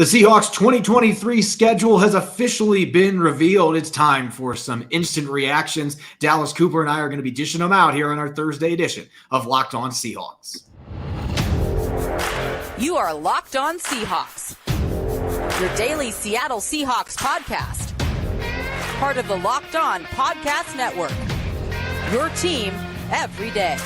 The Seahawks 2023 schedule has officially been revealed. It's time for some instant reactions. Dallas Cooper and I are going to be dishing them out here on our Thursday edition of Locked On Seahawks. You are Locked On Seahawks, your daily Seattle Seahawks podcast. Part of the Locked On Podcast Network, your team every day.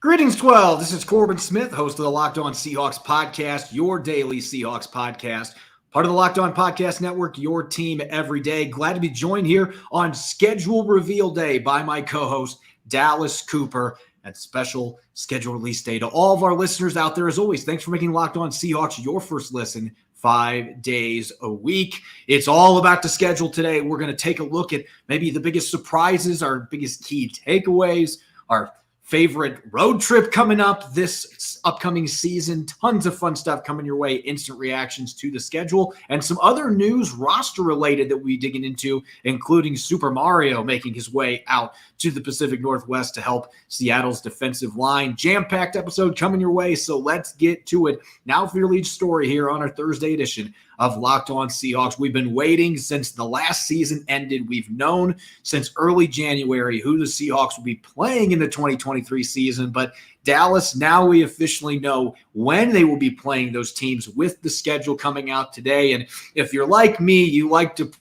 Greetings, 12. This is Corbin Smith, host of the Locked On Seahawks podcast, your daily Seahawks podcast, part of the Locked On Podcast Network, your team every day. Glad to be joined here on Schedule Reveal Day by my co-host, Dallas Cooper, and special schedule release day to all of our listeners out there. As always, thanks for making Locked On Seahawks your first listen 5 days a week. It's all about the schedule today. We're going to take a look at maybe the biggest surprises, our biggest key takeaways, our favorite road trip coming up this upcoming season. Tons of fun stuff coming your way. Instant reactions to the schedule and some other news roster related that we'll be digging into, including Super Mario making his way out to the Pacific Northwest to help Seattle's defensive line. Jam-packed episode coming your way, so let's get to it. Now for your lead story here on our Thursday edition of Locked On Seahawks. We've been waiting since the last season ended. We've known since early January who the Seahawks will be playing in the 2023 season, but Dallas, now we officially know when they will be playing those teams with the schedule coming out today. And if you're like me, you like to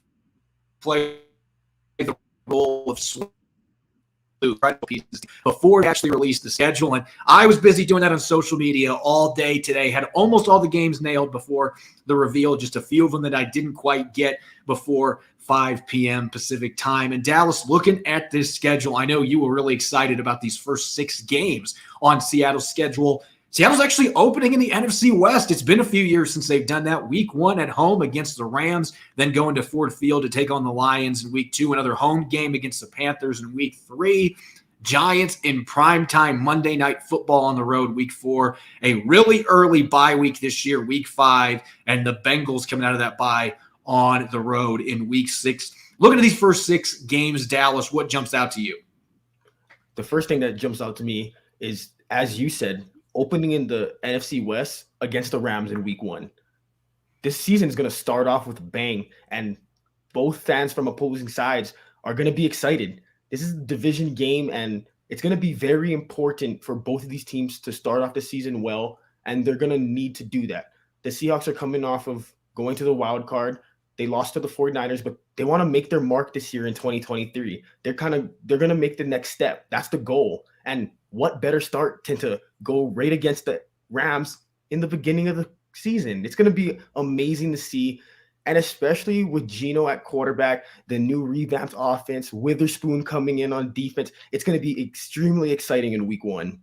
play the role of pieces before they actually release the schedule. And I was busy doing that on social media all day today. Had almost all the games nailed before the reveal, just a few of them that I didn't quite get before 5 p.m. Pacific time. And Dallas, looking at this schedule, I know you were really excited about these first 6 games on Seattle's schedule. Seattle's actually opening in the NFC West. It's been a few years since they've done that. Week 1 at home against the Rams, then going to Ford Field to take on the Lions in week 2, another home game against the Panthers in week 3. Giants in primetime Monday Night Football on the road, week 4. A really early bye week this year, week 5, and the Bengals coming out of that bye on the road in week 6. Looking at these first 6 games, Dallas, what jumps out to you? The first thing that jumps out to me is, as you said, opening in the NFC West against the Rams in week 1. This season is going to start off with a bang, and both fans from opposing sides are going to be excited. This is a division game, and it's going to be very important for both of these teams to start off the season well, and they're going to need to do that. The Seahawks are coming off of going to the wild card. They lost to the 49ers, but they want to make their mark this year in 2023. They're going to make the next step. That's the goal. And what better start than to go right against the Rams in the beginning of the season? It's going to be amazing to see. And especially with Geno at quarterback, the new revamped offense, Witherspoon coming in on defense, it's going to be extremely exciting in week 1.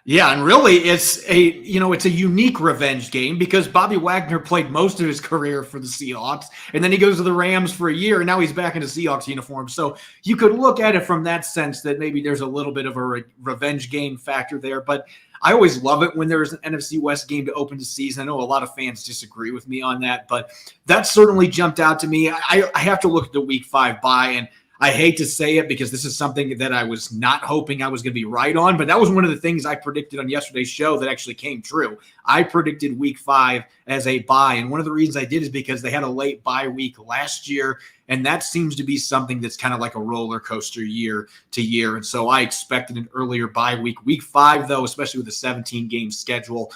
Yeah, and really it's a unique revenge game because Bobby Wagner played most of his career for the Seahawks, and then he goes to the Rams for a year, and now he's back in a Seahawks uniform. So you could look at it from that sense that maybe there's a little bit of a revenge game factor there. But I always love it when there's an NFC West game to open the season. I know a lot of fans disagree with me on that, but that certainly jumped out to me. I have to look at the week 5 bye, and I hate to say it because this is something that I was not hoping I was going to be right on, but that was one of the things I predicted on yesterday's show that actually came true. I predicted week 5 as a bye, and one of the reasons I did is because they had a late bye week last year, and that seems to be something that's kind of like a roller coaster year to year, and so I expected an earlier bye week. Week 5, though, especially with a 17-game schedule,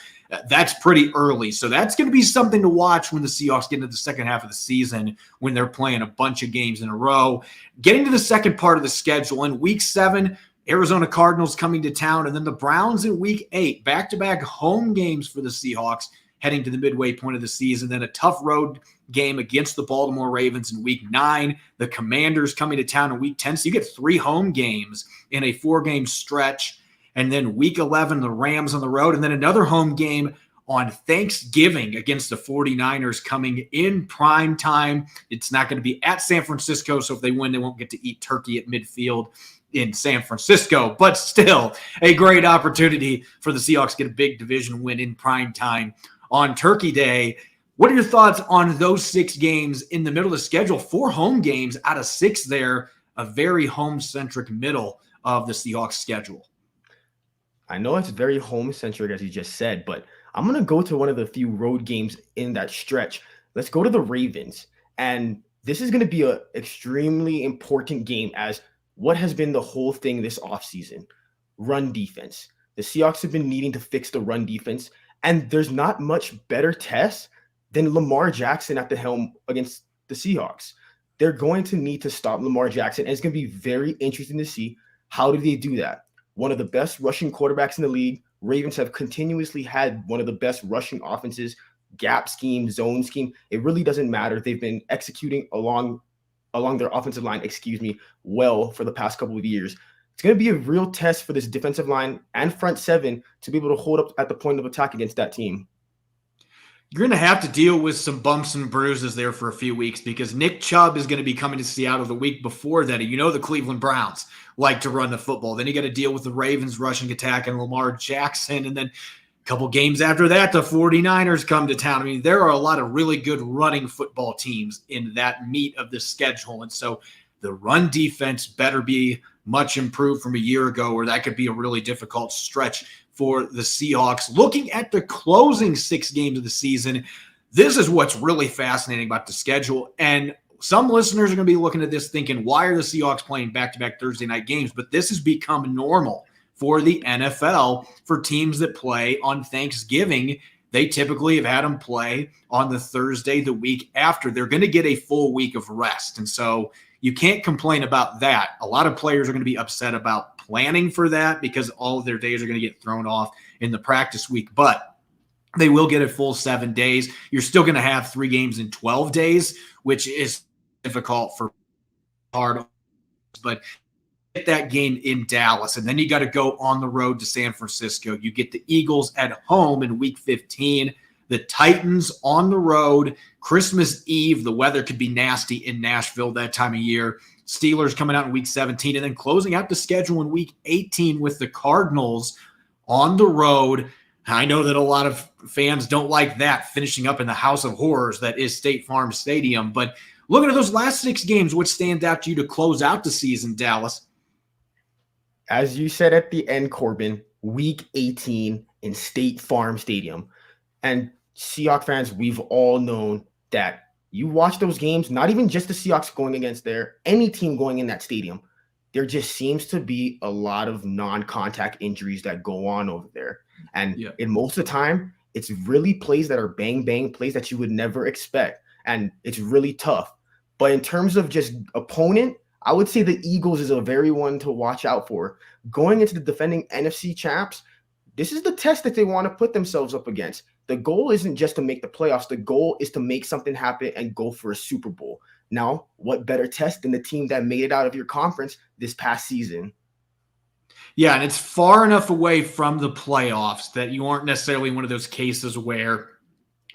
that's pretty early. So that's going to be something to watch when the Seahawks get into the second half of the season when they're playing a bunch of games in a row. Getting to the second part of the schedule, in week 7, Arizona Cardinals coming to town, and then the Browns in week 8, back-to-back home games for the Seahawks heading to the midway point of the season. Then a tough road game against the Baltimore Ravens in week 9, the Commanders coming to town in week 10. So you get 3 home games in a 4-game stretch. And then week 11, the Rams on the road, and then another home game on Thanksgiving against the 49ers coming in prime time. It's not going to be at San Francisco, so if they win, they won't get to eat turkey at midfield in San Francisco. But still, a great opportunity for the Seahawks to get a big division win in prime time on Turkey Day. What are your thoughts on those 6 games in the middle of the schedule? 4 home games out of 6 there, a very home-centric middle of the Seahawks schedule. I know it's very home-centric, as you just said, but I'm going to go to one of the few road games in that stretch. Let's go to the Ravens. And this is going to be an extremely important game, as what has been the whole thing this offseason? Run defense. The Seahawks have been needing to fix the run defense, and there's not much better test than Lamar Jackson at the helm against the Seahawks. They're going to need to stop Lamar Jackson, and it's going to be very interesting to see how do they do that. One of the best rushing quarterbacks in the league. Ravens have continuously had one of the best rushing offenses, gap scheme, zone scheme. It really doesn't matter. They've been executing along their offensive line, well for the past couple of years. It's going to be a real test for this defensive line and front seven to be able to hold up at the point of attack against that team. You're going to have to deal with some bumps and bruises there for a few weeks because Nick Chubb is going to be coming to Seattle the week before that. You know the Cleveland Browns like to run the football. Then you got to deal with the Ravens rushing attack and Lamar Jackson. And then a couple games after that, the 49ers come to town. I mean, there are a lot of really good running football teams in that meat of the schedule. And so the run defense better be much improved from a year ago, or that could be a really difficult stretch for the Seahawks. Looking at the closing 6 games of the season, this is what's really fascinating about the schedule. And some listeners are going to be looking at this thinking, why are the Seahawks playing back-to-back Thursday night games? But this has become normal for the NFL for teams that play on Thanksgiving. They typically have had them play on the Thursday the week after. They're going to get a full week of rest. And so you can't complain about that. A lot of players are going to be upset about planning for that because all of their days are going to get thrown off in the practice week, but they will get a full 7 days. You're still going to have 3 games in 12 days, which is difficult for hard, but get that game in Dallas, and then you got to go on the road to San Francisco. You get the Eagles at home in week 15, the Titans on the road, Christmas Eve. The weather could be nasty in Nashville that time of year. Steelers coming out in week 17, and then closing out the schedule in week 18 with the Cardinals on the road. I know that a lot of fans don't like that, finishing up in the house of horrors that is State Farm Stadium. But looking at those last 6 games, what stands out to you to close out the season, Dallas? As you said at the end, Corbin, week 18 in State Farm Stadium. And Seahawks fans, we've all known that you watch those games, not even just the Seahawks going against any team going in that stadium, there just seems to be a lot of non-contact injuries that go on over there. And in most of the time, it's really plays that are bang-bang, plays that you would never expect. And it's really tough. But in terms of just opponent, I would say the Eagles is a very one to watch out for. Going into the defending NFC champs, this is the test that they want to put themselves up against. The goal isn't just to make the playoffs. The goal is to make something happen and go for a Super Bowl. Now, what better test than the team that made it out of your conference this past season? Yeah, and it's far enough away from the playoffs that you aren't necessarily one of those cases where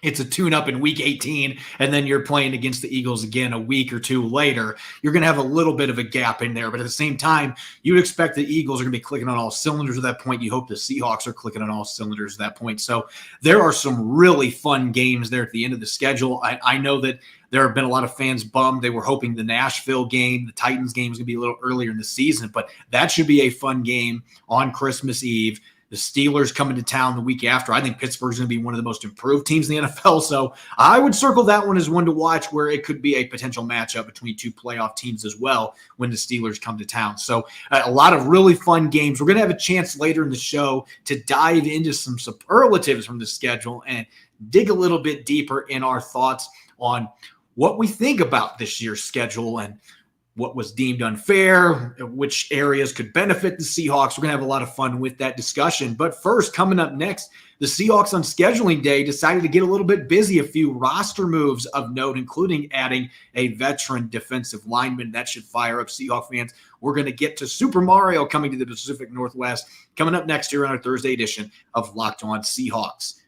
it's a tune-up in week 18, and then you're playing against the Eagles again a week or 2 later. You're going to have a little bit of a gap in there, but at the same time, you'd expect the Eagles are going to be clicking on all cylinders at that point. You hope the Seahawks are clicking on all cylinders at that point. So there are some really fun games there at the end of the schedule. I know that there have been a lot of fans bummed. They were hoping the Nashville game, the Titans game, was going to be a little earlier in the season, but that should be a fun game on Christmas Eve. The Steelers coming to town the week after. I think Pittsburgh's going to be one of the most improved teams in the NFL. So I would circle that one as one to watch, where it could be a potential matchup between 2 playoff teams as well when the Steelers come to town. So a lot of really fun games. We're going to have a chance later in the show to dive into some superlatives from the schedule and dig a little bit deeper in our thoughts on what we think about this year's schedule and what was deemed unfair, which areas could benefit the Seahawks. We're going to have a lot of fun with that discussion. But first, coming up next, the Seahawks on scheduling day decided to get a little bit busy. A few roster moves of note, including adding a veteran defensive lineman. That should fire up Seahawks fans. We're going to get to Super Mario coming to the Pacific Northwest coming up next year on our Thursday edition of Locked On Seahawks.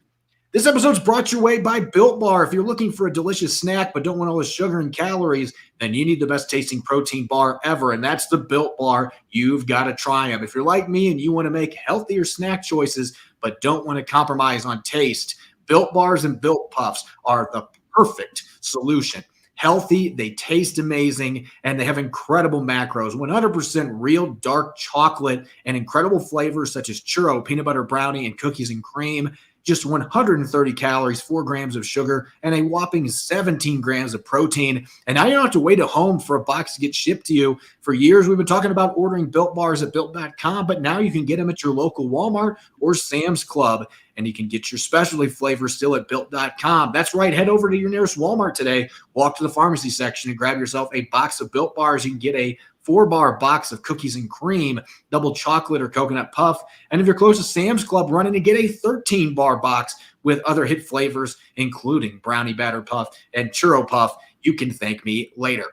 This episode is brought your way by Built Bar. If you're looking for a delicious snack but don't want all the sugar and calories, then you need the best tasting protein bar ever, and that's the Built Bar. You've got to try them. If you're like me and you want to make healthier snack choices but don't want to compromise on taste, Built Bars and Built Puffs are the perfect solution. Healthy, they taste amazing, and they have incredible macros. 100% real dark chocolate and incredible flavors such as churro, peanut butter brownie, and cookies and cream. Just 130 calories, 4 grams of sugar, and a whopping 17 grams of protein. And now you don't have to wait at home for a box to get shipped to you. For years, we've been talking about ordering Built Bars at Built.com, but now you can get them at your local Walmart or Sam's Club, and you can get your specialty flavors still at Built.com. That's right. Head over to your nearest Walmart today, walk to the pharmacy section, and grab yourself a box of Built Bars. You can get a 4-bar box of cookies and cream, double chocolate or coconut puff. And if you're close to Sam's Club, run in and get a 13-bar box with other hit flavors, including brownie batter puff and churro puff. You can thank me later.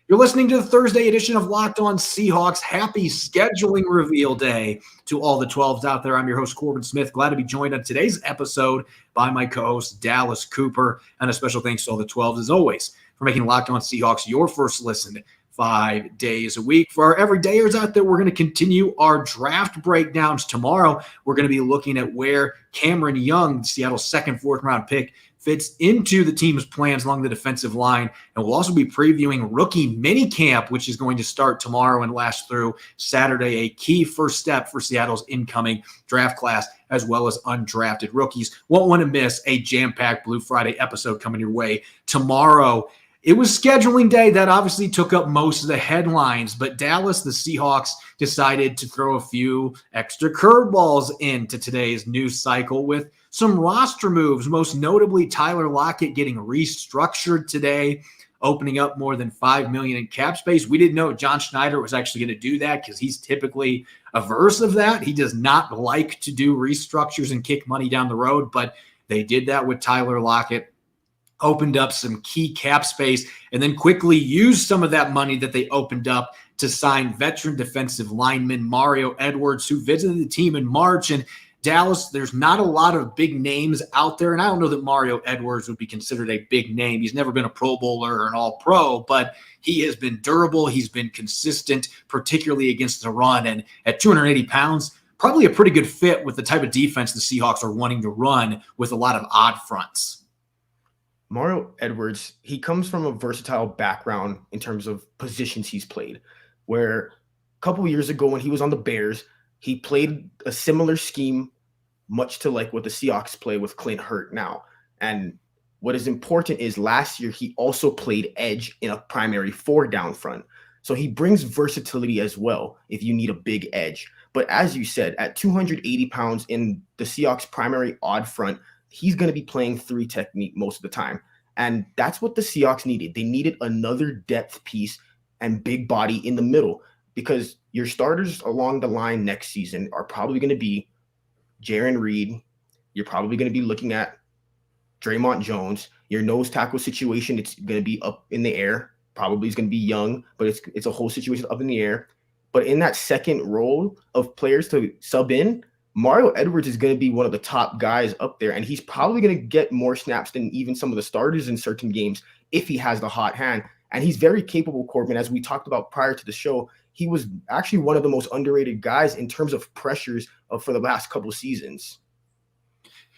You're listening to the Thursday edition of Locked On Seahawks. Happy scheduling reveal day to all the 12s out there. I'm your host, Corbin Smith. Glad to be joined on today's episode by my co-host, Dallas Cooper. And a special thanks to all the 12s, as always, for making Locked On Seahawks your first listen 5 days a week. For our everydayers out there, we're going to continue our draft breakdowns tomorrow. We're going to be looking at where Cameron Young, Seattle's second, fourth round pick, fits into the team's plans along the defensive line. And we'll also be previewing rookie minicamp, which is going to start tomorrow and last through Saturday, a key first step for Seattle's incoming draft class, as well as undrafted rookies. Won't want to miss a jam-packed Blue Friday episode coming your way tomorrow. It was scheduling day. That obviously took up most of the headlines, but Dallas, the Seahawks, decided to throw a few extra curveballs into today's news cycle with some roster moves, most notably Tyler Lockett getting restructured today, opening up more than $5 million in cap space. We didn't know John Schneider was actually going to do that because he's typically averse of that. He does not like to do restructures and kick money down the road, but they did that with Tyler Lockett. Opened up some key cap space, and then quickly used some of that money that they opened up to sign veteran defensive lineman Mario Edwards, who visited the team in March. And Dallas, there's not a lot of big names out there, and I don't know that Mario Edwards would be considered a big name. He's never been a Pro Bowler or an All-Pro, but he has been durable. He's been consistent, particularly against the run. And at 280 pounds, probably a pretty good fit with the type of defense the Seahawks are wanting to run with a lot of odd fronts. Mario Edwards, he comes from a versatile background in terms of positions he's played, where a couple years ago when he was on the Bears, he played a similar scheme, much to like what the Seahawks play with Clint Hurt now. And what is important is last year, he also played edge in a primary 4-down front. So he brings versatility as well if you need a big edge. But as you said, at 280 pounds in the Seahawks primary odd front, he's going to be playing 3 technique most of the time. And that's what the Seahawks needed. They needed another depth piece and big body in the middle, because your starters along the line next season are probably going to be Jaron Reed. You're probably going to be looking at Draymond Jones. Your nose tackle situation, it's going to be up in the air. Probably is going to be Young, but it's a whole situation up in the air. But in that second role of players to sub in, Mario Edwards is going to be one of the top guys up there, and he's probably going to get more snaps than even some of the starters in certain games if he has the hot hand. And he's very capable, Corbin. As we talked about prior to the show, he was actually one of the most underrated guys in terms of pressures for the last couple of seasons.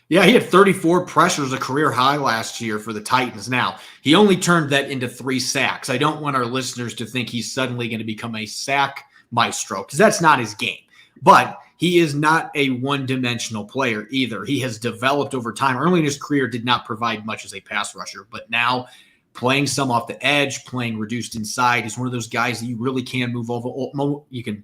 Yeah, he had 34 pressures, a career high last year for the Titans. Now, he only turned that into 3 sacks. I don't want our listeners to think he's suddenly going to become a sack maestro, because that's not his game. But he is not a one-dimensional player either. He has developed over time. Early in his career, did not provide much as a pass rusher, but now playing some off the edge, playing reduced inside, he's one of those guys that you really can move over. You can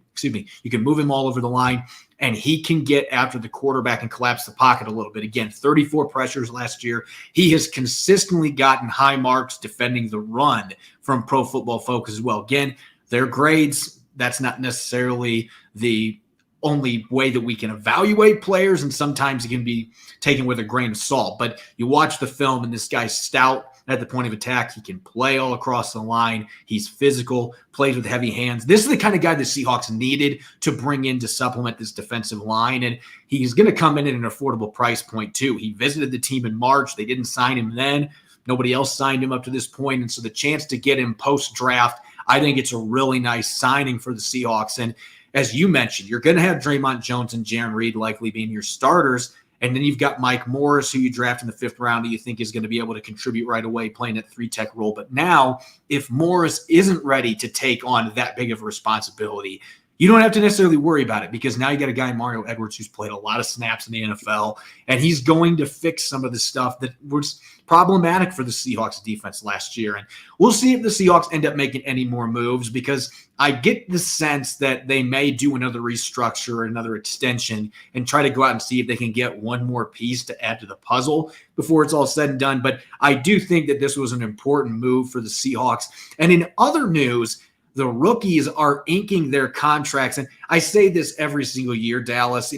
move him all over the line, and he can get after the quarterback and collapse the pocket a little bit. Again, 34 pressures last year. He has consistently gotten high marks defending the run from Pro Football Focus as well. Again, their grades, that's not necessarily the only way that we can evaluate players, and sometimes it can be taken with a grain of salt. But you watch the film, and this guy's stout at the point of attack. He can play all across the line. He's physical, plays with heavy hands. This is the kind of guy the Seahawks needed to bring in to supplement this defensive line, and he's going to come in at an affordable price point too. He visited the team in March. They didn't sign him then. Nobody else signed him up to this point, and so the chance to get him post-draft, I think it's a really nice signing for the Seahawks. And as you mentioned, you're going to have Draymond Jones and Jaron Reed likely being your starters. And then you've got Mike Morris, who you draft in the 5th round, who you think is going to be able to contribute right away, playing that 3-tech role. But now, if Morris isn't ready to take on that big of a responsibility, you don't have to necessarily worry about it, because now you got a guy, Mario Edwards, who's played a lot of snaps in the NFL, and he's going to fix some of the stuff that was problematic for the Seahawks defense last year. And we'll see if the Seahawks end up making any more moves, because I get the sense that they may do another restructure or another extension and try to go out and see if they can get one more piece to add to the puzzle before it's all said and done. But I do think that this was an important move for the Seahawks. And in other news, the rookies are inking their contracts. And I say this every single year, Dallas.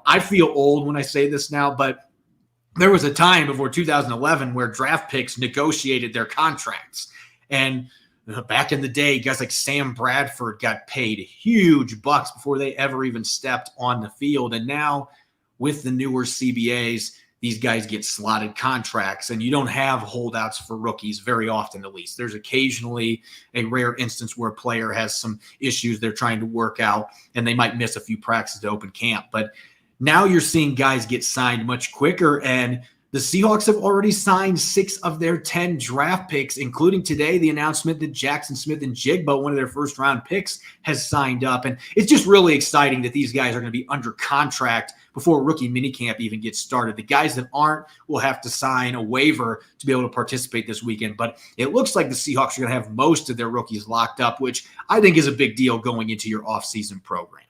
I feel old when I say this now, but there was a time before 2011 where draft picks negotiated their contracts. And back in the day, guys like Sam Bradford got paid huge bucks before they ever even stepped on the field. And now with the newer CBAs, these guys get slotted contracts, and you don't have holdouts for rookies very often, at least. There's occasionally a rare instance where a player has some issues they're trying to work out, and they might miss a few practices to open camp. But now you're seeing guys get signed much quicker, and the Seahawks have already signed 6 of their 10 draft picks, including today the announcement that Jackson Smith and Jigba, one of their first-round picks, has signed up. And it's just really exciting that these guys are going to be under contract before rookie minicamp even gets started. The guys that aren't will have to sign a waiver to be able to participate this weekend. But it looks like the Seahawks are going to have most of their rookies locked up, which I think is a big deal going into your offseason program.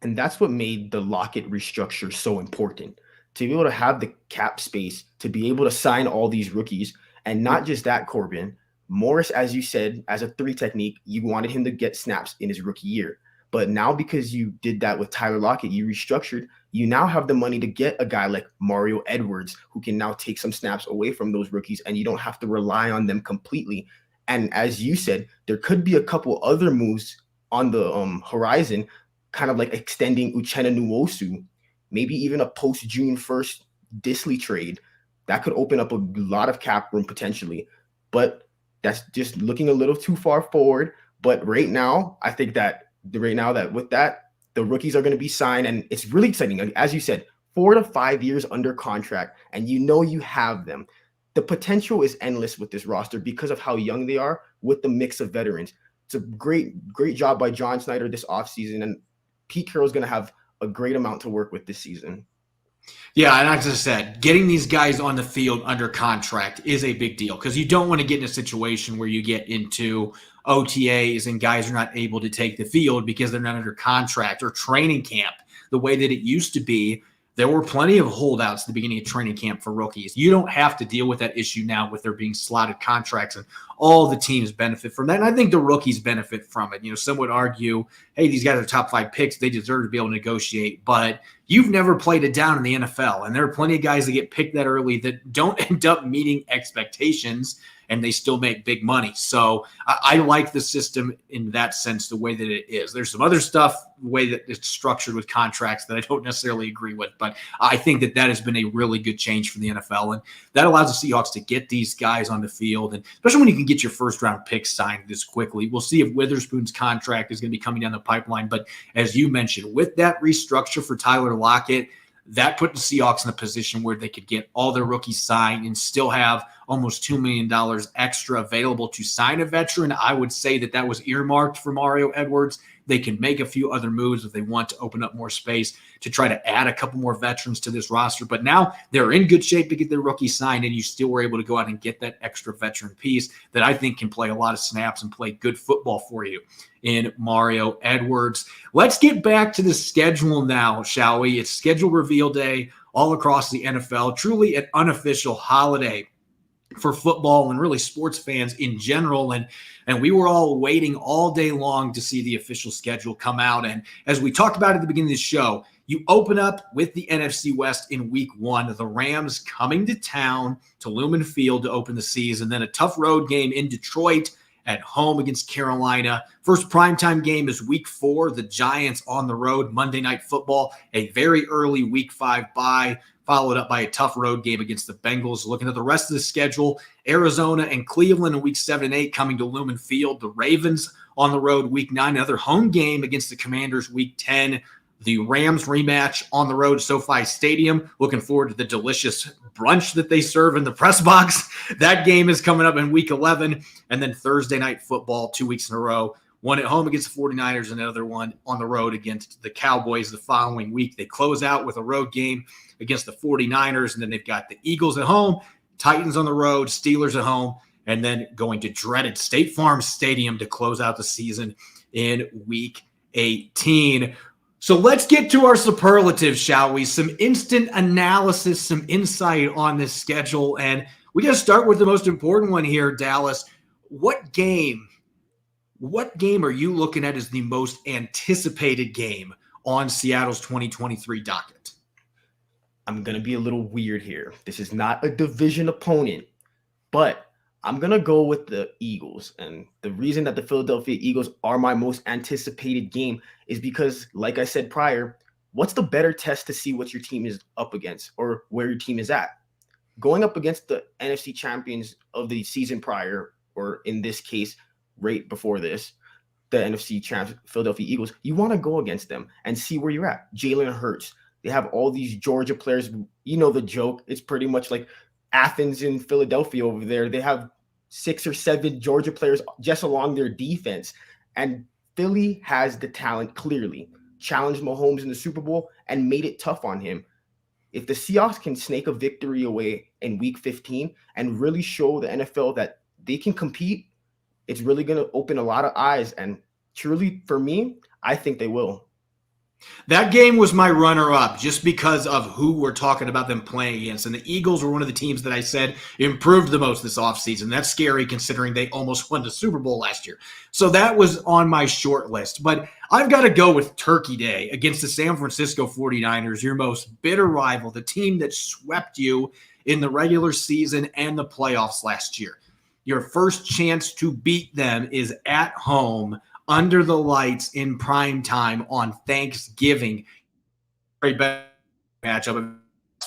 And that's what made the Lockett restructure so important. To be able to have the cap space, to be able to sign all these rookies. And not just that, Corbin. Morris, as you said, as a 3 technique, you wanted him to get snaps in his rookie year. But now, because you did that with Tyler Lockett, you restructured, you now have the money to get a guy like Mario Edwards, who can now take some snaps away from those rookies, and you don't have to rely on them completely. And as you said, there could be a couple other moves on the horizon, kind of like extending Uchenna Nwosu, maybe even a post-June 1st Disley trade. That could open up a lot of cap room potentially. But that's just looking a little too far forward. But right now, I think that with that, the rookies are going to be signed, and it's really exciting. As you said, 4 to 5 years under contract, and you have them. The potential is endless with this roster because of how young they are with the mix of veterans. It's a great job by John Snyder this offseason, and Pete Carroll's going to have a great amount to work with this season. Yeah, and as I said, getting these guys on the field under contract is a big deal, because you don't want to get in a situation where you get into OTAs and guys are not able to take the field because they're not under contract, or training camp the way that it used to be. There were plenty of holdouts at the beginning of training camp for rookies. You don't have to deal with that issue now with there being slotted contracts, and all the teams benefit from that. And I think the rookies benefit from it. Some would argue, hey, these guys are top 5 picks. They deserve to be able to negotiate, but you've never played it down in the NFL. And there are plenty of guys that get picked that early that don't end up meeting expectations, and they still make big money. So I like the system in that sense, the way that it is. There's some other stuff, the way that it's structured with contracts, that I don't necessarily agree with, but I think that has been a really good change for the NFL. And that allows the Seahawks to get these guys on the field, and especially when you can get your first-round pick signed this quickly. We'll see if Witherspoon's contract is going to be coming down the pipeline. But as you mentioned, with that restructure for Tyler Lockett, that put the Seahawks in a position where they could get all their rookies signed and still have almost $2 million extra available to sign a veteran. I would say that was earmarked for Mario Edwards. They can make a few other moves if they want to open up more space to try to add a couple more veterans to this roster. But now they're in good shape to get their rookie signed, and you still were able to go out and get that extra veteran piece that I think can play a lot of snaps and play good football for you in Mario Edwards. Let's get back to the schedule now, shall we? It's schedule reveal day all across the NFL, truly an unofficial holiday for football and really sports fans in general. And we were all waiting all day long to see the official schedule come out. And as we talked about at the beginning of the show, you open up with the NFC West in week 1, the Rams coming to town to Lumen Field to open the season, then a tough road game in Detroit at home against Carolina. First primetime game is week 4, the Giants on the road, Monday Night Football, a very early week 5 bye, followed up by a tough road game against the Bengals. Looking at the rest of the schedule, Arizona and Cleveland in week 7 and 8 coming to Lumen Field. The Ravens on the road week 9, another home game against the Commanders week 10, the Rams rematch on the road, SoFi Stadium. Looking forward to the delicious brunch that they serve in the press box. That game is coming up in week 11. And then Thursday night football, 2 weeks in a row. One at home against the 49ers and another one on the road against the Cowboys the following week. They close out with a road game against the 49ers, and then they've got the Eagles at home, Titans on the road, Steelers at home, and then going to dreaded State Farm Stadium to close out the season in week 18. So let's get to our superlatives, shall we? Some instant analysis, some insight on this schedule. And we got to start with the most important one here, Dallas. What game are you looking at as the most anticipated game on Seattle's 2023 docket? I'm going to be a little weird here. This is not a division opponent, but I'm going to go with the Eagles. And the reason that the Philadelphia Eagles are my most anticipated game is because, like I said prior, what's the better test to see what your team is up against or where your team is at? Going up against the NFC champions of the season prior, or in this case, right before this, the NFC champs, Philadelphia Eagles, you want to go against them and see where you're at. Jalen Hurts. They have all these Georgia players. You know the joke. It's pretty much like Athens in Philadelphia over there. They have 6 or 7 Georgia players just along their defense. And Philly has the talent, clearly. Challenged Mahomes in the Super Bowl and made it tough on him. If the Seahawks can snake a victory away in week 15 and really show the NFL that they can compete, it's really going to open a lot of eyes. And truly, for me, I think they will. That game was my runner-up just because of who we're talking about them playing against. And the Eagles were one of the teams that I said improved the most this offseason. That's scary considering they almost won the Super Bowl last year. So that was on my short list. But I've got to go with Turkey Day against the San Francisco 49ers, your most bitter rival, the team that swept you in the regular season and the playoffs last year. Your first chance to beat them is at home under the lights in prime time on Thanksgiving. Very bad matchup.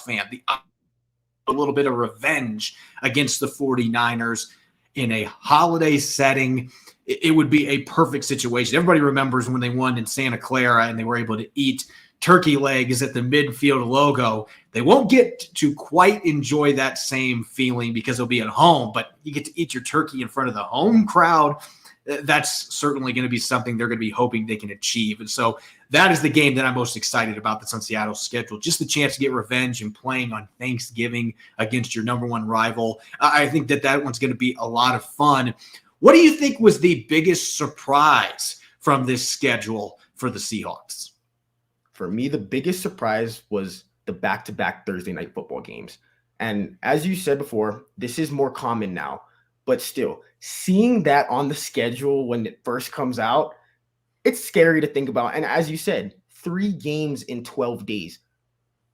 Fan. A little bit of revenge against the 49ers in a holiday setting. It would be a perfect situation. Everybody remembers when they won in Santa Clara and they were able to eat turkey legs at the midfield logo. They won't get to quite enjoy that same feeling because they'll be at home, but you get to eat your turkey in front of the home crowd. That's certainly going to be something they're going to be hoping they can achieve. And so that is the game that I'm most excited about that's on Seattle's schedule. Just the chance to get revenge and playing on Thanksgiving against your number one rival. I think that one's going to be a lot of fun. What do you think was the biggest surprise from this schedule for the Seahawks? For me, the biggest surprise was the back-to-back Thursday night football games. And as you said before, this is more common now. But still, seeing that on the schedule when it first comes out, it's scary to think about. And as you said, 3 games in 12 days.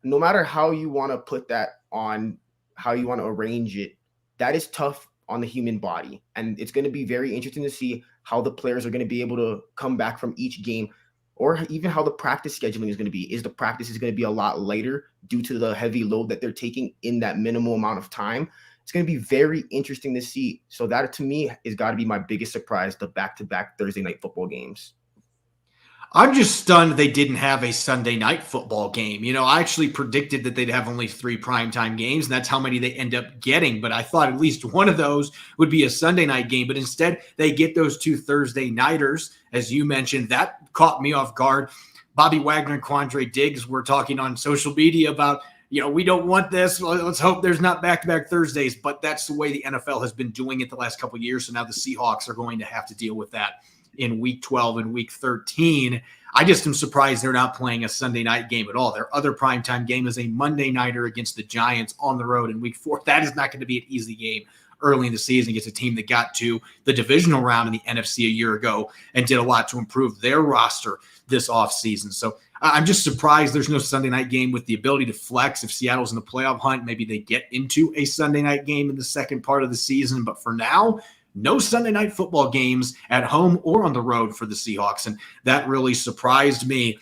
No matter how you want to put that on, how you want to arrange it, that is tough on the human body. And it's going to be very interesting to see how the players are going to be able to come back from each game, or even how the practice scheduling is going to be. Is the practice is going to be a lot lighter due to the heavy load that they're taking in that minimal amount of time? It's going to be very interesting to see. So that, to me, has got to be my biggest surprise, the back-to-back Thursday night football games. I'm just stunned they didn't have a Sunday night football game. You know, I actually predicted that they'd have only 3 primetime games, and that's how many they end up getting. But I thought at least one of those would be a Sunday night game. But instead, they get those 2 Thursday nighters, as you mentioned. That caught me off guard. Bobby Wagner and Quandre Diggs were talking on social media about, you know, we don't want this. Let's hope there's not back-to-back Thursdays. But that's the way the NFL has been doing it the last couple of years. So now the Seahawks are going to have to deal with that in week 12 and week 13. I just am surprised they're not playing a Sunday night game at all. Their other primetime game is a Monday nighter against the Giants on the road in week 4. That is not going to be an easy game early in the season against a team that got to the divisional round in the NFC a year ago and did a lot to improve their roster this offseason. So I'm just surprised there's no Sunday night game with the ability to flex. If Seattle's in the playoff hunt, maybe they get into a Sunday night game in the second part of the season. But for now, no Sunday night football games at home or on the road for the Seahawks, and that really surprised me.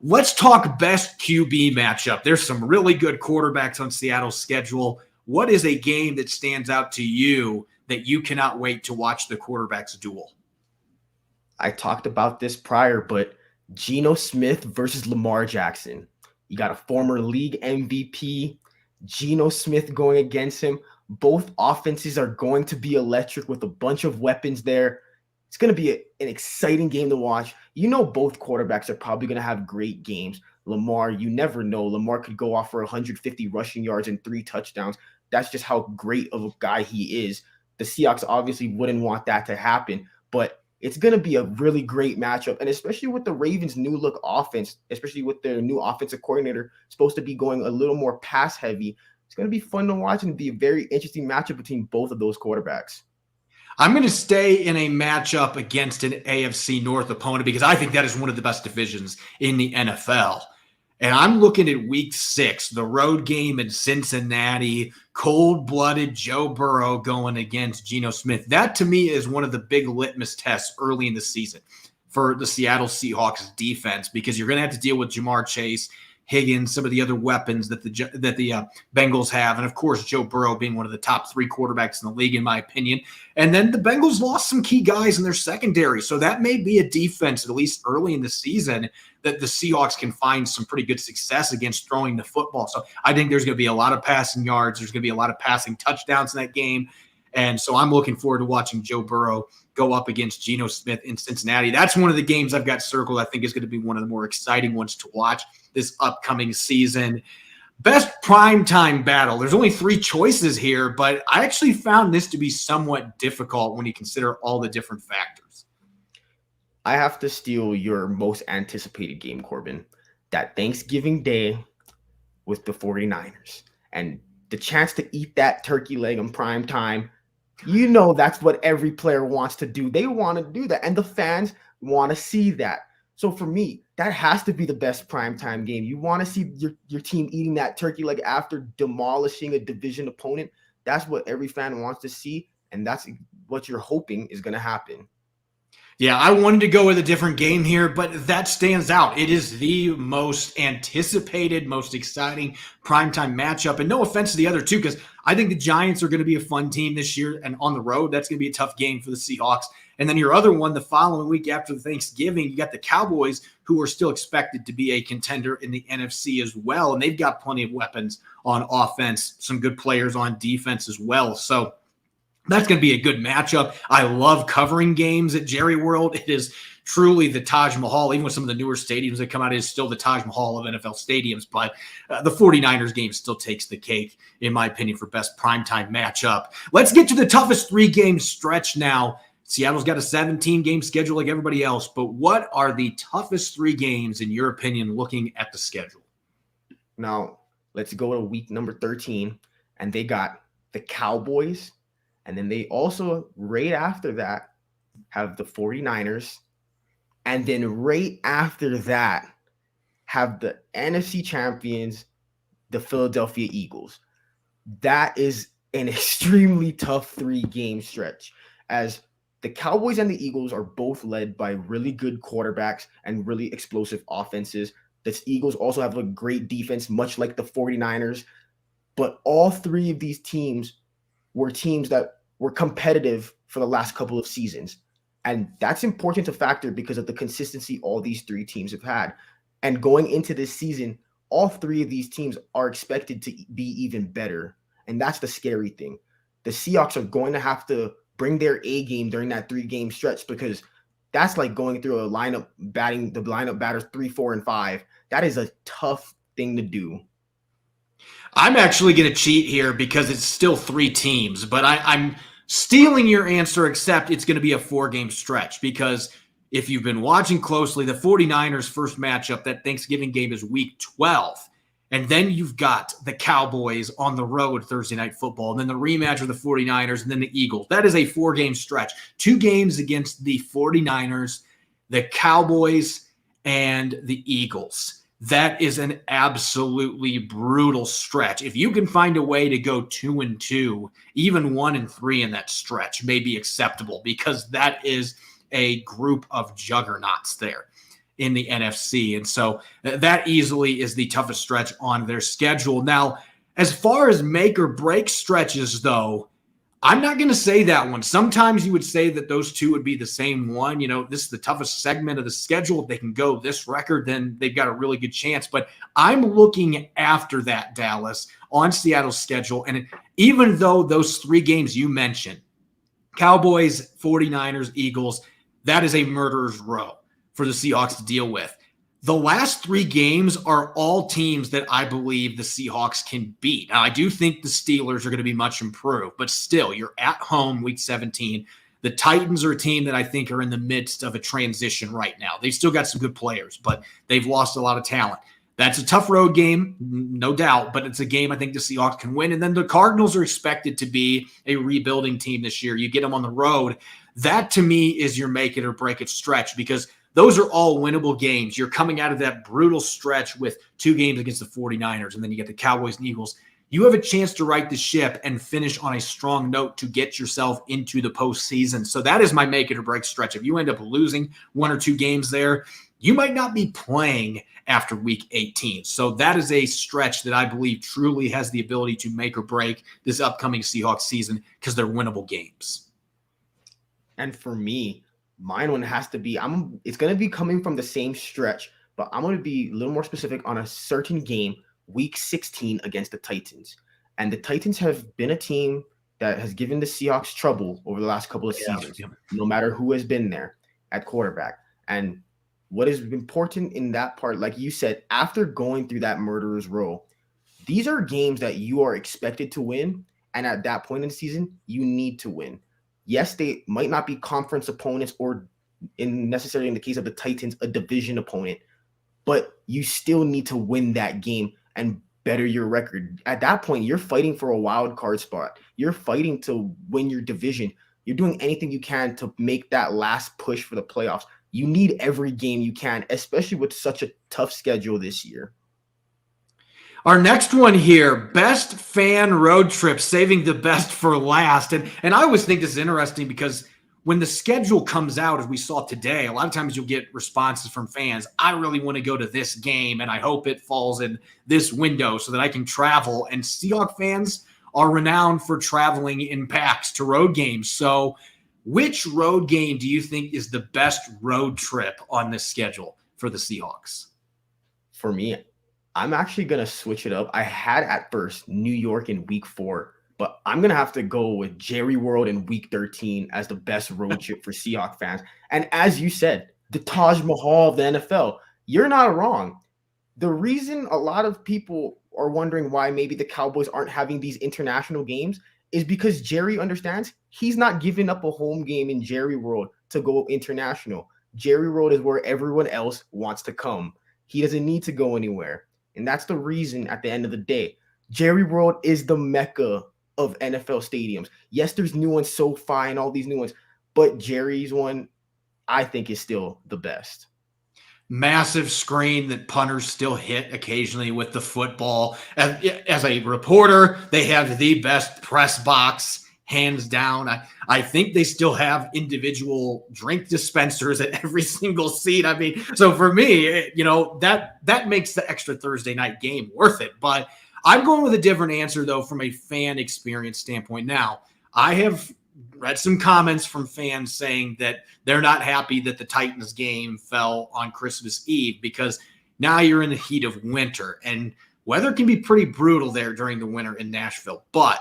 Let's talk best QB matchup. There's some really good quarterbacks on Seattle's schedule. What is a game that stands out to you that you cannot wait to watch the quarterbacks duel? I talked about this prior, but Geno Smith versus Lamar Jackson. You got a former league MVP, Geno Smith going against him. Both offenses are going to be electric with a bunch of weapons there. It's going to be an exciting game to watch. You know, both quarterbacks are probably going to have great games. Lamar, you never know. Lamar could go off for 150 rushing yards and 3 touchdowns. That's just how great of a guy he is. The Seahawks obviously wouldn't want that to happen, but it's going to be a really great matchup. And especially with the Ravens' new look offense, especially with their new offensive coordinator supposed to be going a little more pass heavy, it's going to be fun to watch and be a very interesting matchup between both of those quarterbacks. I'm going to stay in a matchup against an AFC North opponent because I think that is one of the best divisions in the NFL. And I'm looking at week 6, the road game in Cincinnati, cold-blooded Joe Burrow going against Geno Smith. That, to me, is one of the big litmus tests early in the season for the Seattle Seahawks defense because you're going to have to deal with Jamar Chase, Higgins, some of the other weapons that the Bengals have. And, of course, Joe Burrow being one of the top 3 quarterbacks in the league, in my opinion. And then the Bengals lost some key guys in their secondary. So that may be a defense, at least early in the season, that the Seahawks can find some pretty good success against throwing the football. So I think there's going to be a lot of passing yards. There's going to be a lot of passing touchdowns in that game. And so I'm looking forward to watching Joe Burrow go up against Geno Smith in Cincinnati. That's one of the games I've got circled. I think is going to be one of the more exciting ones to watch this upcoming season. Best primetime battle. There's only 3 choices here, but I actually found this to be somewhat difficult when you consider all the different factors. I have to steal your most anticipated game, Corbin. That Thanksgiving Day with the 49ers. And the chance to eat that turkey leg in prime time. You know that's what every player wants to do. They want to do that. And the fans want to see that. So for me, that has to be the best primetime game. You want to see your team eating that turkey leg after demolishing a division opponent. That's what every fan wants to see. And that's what you're hoping is going to happen. Yeah, I wanted to go with a different game here, but that stands out. It is the most anticipated, most exciting primetime matchup. And no offense to the other two, because I think the Giants are going to be a fun team this year. And on the road, that's going to be a tough game for the Seahawks. And then your other one, the following week after Thanksgiving, you got the Cowboys, who are still expected to be a contender in the NFC as well. And they've got plenty of weapons on offense, some good players on defense as well. So that's going to be a good matchup. I love covering games at Jerry World. It is truly the Taj Mahal. Even with some of the newer stadiums that come out, it is still the Taj Mahal of NFL stadiums. But the 49ers game still takes the cake, in my opinion, for best primetime matchup. Let's get to the toughest 3-game stretch now. Seattle's got a 17-game schedule like everybody else. But what are the toughest 3 games, in your opinion, looking at the schedule? Now, let's go to week number 13. And they got the Cowboys. And then they also, right after that, have the 49ers. And then right after that, have the NFC champions, the Philadelphia Eagles. That is an extremely tough 3-game stretch, as the Cowboys and the Eagles are both led by really good quarterbacks and really explosive offenses. The Eagles also have a great defense, much like the 49ers. But all 3 of these teams were teams that were competitive for the last couple of seasons. And that's important to factor because of the consistency all these 3 teams have had. And going into this season, all 3 of these teams are expected to be even better. And that's the scary thing. The Seahawks are going to have to bring their A game during that 3-game stretch, because that's like going through a lineup, batting the lineup batters 3, 4, and 5. That is a tough thing to do. I'm actually going to cheat here because it's still 3 teams, but I'm stealing your answer, except it's going to be a 4-game stretch, because if you've been watching closely, the 49ers' first matchup, that Thanksgiving game, is week 12. And then you've got the Cowboys on the road Thursday Night Football, and then the rematch of the 49ers, and then the Eagles. That is a 4-game stretch. 2 games against the 49ers, the Cowboys, and the Eagles. That is an absolutely brutal stretch. If you can find a way to go 2-2, even 1-3 in that stretch may be acceptable, because that is a group of juggernauts there in the NFC. And so that easily is the toughest stretch on their schedule. Now, as far as make or break stretches, though, I'm not going to say that one. Sometimes you would say that those two would be the same one. This is the toughest segment of the schedule. If they can go this record, then they've got a really good chance. But I'm looking after that, Dallas, on Seattle's schedule. And even though those 3 games you mentioned, Cowboys, 49ers, Eagles, that is a murderer's row for the Seahawks to deal with. The last 3 games are all teams that I believe the Seahawks can beat. Now, I do think the Steelers are going to be much improved, but still, you're at home week 17. The Titans are a team that I think are in the midst of a transition right now. They've still got some good players, but they've lost a lot of talent. That's a tough road game, no doubt, but it's a game I think the Seahawks can win. And then the Cardinals are expected to be a rebuilding team this year. You get them on the road. That, to me, is your make it or break it stretch, because those are all winnable games. You're coming out of that brutal stretch with 2 games against the 49ers, and then you get the Cowboys and Eagles. You have a chance to right the ship and finish on a strong note to get yourself into the postseason. So that is my make it or break stretch. If you end up losing 1 or 2 games there, you might not be playing after week 18. So that is a stretch that I believe truly has the ability to make or break this upcoming Seahawks season, because they're winnable games. And for me, mine one has to be, it's going to be coming from the same stretch, but I'm going to be a little more specific on a certain game, week 16 against the Titans. And the Titans have been a team that has given the Seahawks trouble over the last couple of seasons, no matter who has been there at quarterback. And what is important in that part, like you said, after going through that murderer's row, these are games that you are expected to win. And at that point in the season, you need to win. Yes, they might not be conference opponents or necessarily in the case of the Titans, a division opponent, but you still need to win that game and better your record. At that point, you're fighting for a wild card spot. You're fighting to win your division. You're doing anything you can to make that last push for the playoffs. You need every game you can, especially with such a tough schedule this year. Our next one here, best fan road trip, saving the best for last. And I always think this is interesting, because when the schedule comes out, as we saw today, a lot of times you'll get responses from fans. I really want to go to this game, and I hope it falls in this window so that I can travel. And Seahawks fans are renowned for traveling in packs to road games. So which road game do you think is the best road trip on this schedule for the Seahawks? For me, I'm actually going to switch it up. I had at first New York in week 4, but I'm going to have to go with Jerry World in week 13 as the best road trip for Seahawks fans. And as you said, the Taj Mahal of the NFL, you're not wrong. The reason a lot of people are wondering why maybe the Cowboys aren't having these international games is because Jerry understands he's not giving up a home game in Jerry World to go international. Jerry World is where everyone else wants to come. He doesn't need to go anywhere. And that's the reason at the end of the day, Jerry World is the mecca of NFL stadiums. Yes, there's new ones, SoFi and all these new ones, but Jerry's one, I think, is still the best. Massive screen that punters still hit occasionally with the football. As a reporter, they have the best press box, hands down. I think they still have individual drink dispensers at every single seat. I mean, so for me, that makes the extra Thursday night game worth it. But I'm going with a different answer, though, from a fan experience standpoint. Now, I have read some comments from fans saying that they're not happy that the Titans game fell on Christmas Eve, because now you're in the heat of winter, and weather can be pretty brutal there during the winter in Nashville. But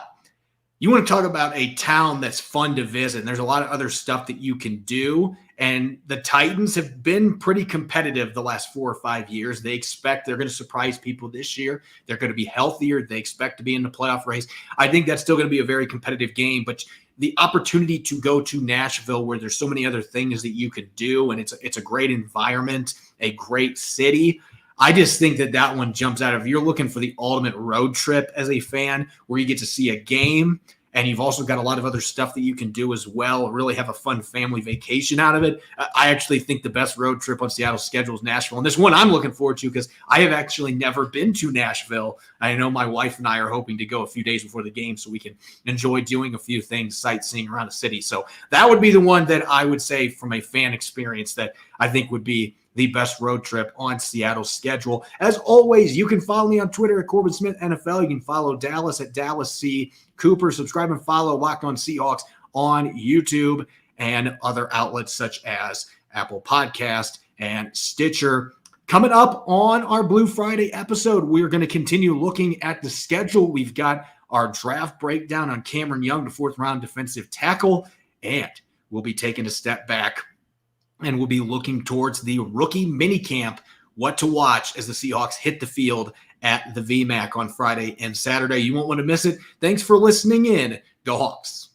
you want to talk about a town that's fun to visit, and there's a lot of other stuff that you can do. And the Titans have been pretty competitive the last 4 or 5 years. They expect they're going to surprise people this year. They're going to be healthier. They expect to be in the playoff race. I think that's still going to be a very competitive game, but the opportunity to go to Nashville, where there's so many other things that you could do, and it's a great environment, a great city. I just think that one jumps out. If you're looking for the ultimate road trip as a fan, where you get to see a game, and you've also got a lot of other stuff that you can do as well, really have a fun family vacation out of it, I actually think the best road trip on Seattle's schedule is Nashville. And this one I'm looking forward to, because I have actually never been to Nashville. I know my wife and I are hoping to go a few days before the game so we can enjoy doing a few things, sightseeing around the city. So that would be the one that I would say from a fan experience that I think would be the best road trip on Seattle's schedule. As always, you can follow me on Twitter at Corbin Smith NFL. You can follow Dallas at Dallas C. Cooper. Subscribe and follow Locked On Seahawks on YouTube and other outlets such as Apple Podcast and Stitcher. Coming up on our Blue Friday episode, we're going to continue looking at the schedule. We've got our draft breakdown on Cameron Young, the fourth-round defensive tackle, and we'll be taking a step back and we'll be looking towards the rookie minicamp, what to watch as the Seahawks hit the field at the VMAC on Friday and Saturday. You won't want to miss it. Thanks for listening in. Go Hawks.